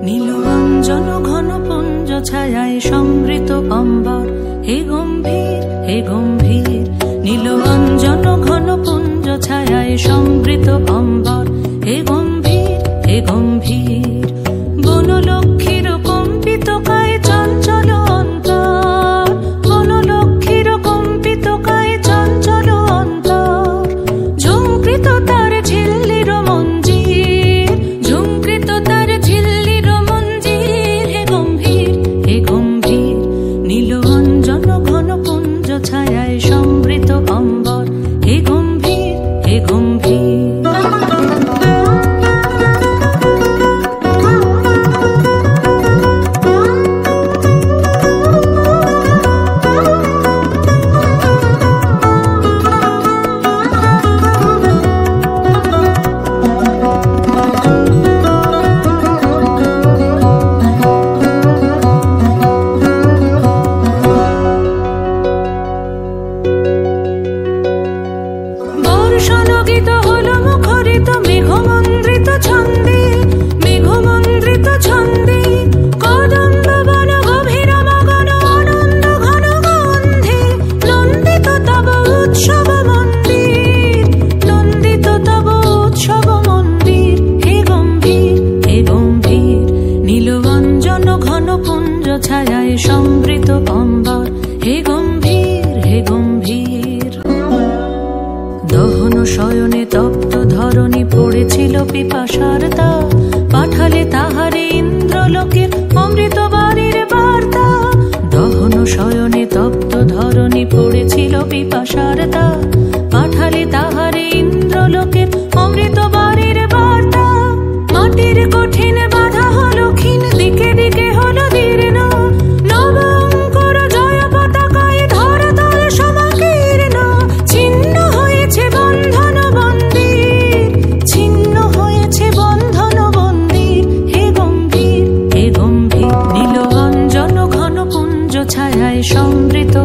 নীলরঞ্জন ঘন পুঞ্জ ছায়ায় সমৃত অম্বর, হে গম্ভীর হে গম্ভীর। নীলরঞ্জন ঘন পুঞ্জ ছায়ায় সমৃত অম্বর, হে গম্ভীর হে গম্ভীর। বনলক্ষ্মীর কম্পিত কায় চঞ্চল অন্তর, বনলক্ষ্মীর কম্পিত কায় চঞ্চল অন্তর। ঝুঙ্কৃত তার ঝিল্লির মঞ্জির, ঝুঙ্কৃত তার ঝিল্লির মঞ্জির, হে গম্ভীর হে গম্ভীর। নীলরঞ্জন ঘন পুঞ্জ ছায়ায় সমৃত অম্বর, হে গম্ভীর হে গম্ভীর। বর্ষণগীত হলো মুখরিত মেঘমন্দ্রিত ছন্দে, মেঘমন্দ্রিত ছন্দে। কদম্ব বন গভীর মগন আনন্দ ঘন গন্ধে, নন্দিত তব উৎসব মন্দির, নন্দিত তব উৎসব মন্দির, হে গম্ভীর হে গম্ভীর। নীলরঞ্জন ঘন পুঞ্জ ছায়ায় সমৃত অম্বর, হে গম্ভীর হে গম্ভীর। দহন শয়নে তপ্ত ধরণী পড়েছিল পিপাসার দাগ, পাঠালে তাহারে ইন্দ্রলোকের অমৃত বাণীর বার্তা। দহন শয়নে তপ্ত ধরণী পড়েছিল পিপাসার দাগ, পাঠালে তাহারে ইন্দ্রলোকের অমৃত বাণীর বার্তা। মাটির কঠিন বাধা হলো ক্ষীণ, দিকে দিকে হলো দীর্ণ, নবঙ্কুর জয় পতাকায় ধরাতল সমাকীর্ণ। ছিন্ন হয়েছে বন্ধন বন্দির, ছিন্ন হয়েছে বন্ধন বন্দির, হে গম্ভীর হে গম্ভীর। নীলরঞ্জন ঘন পুঞ্জ ছায়ায় সমৃত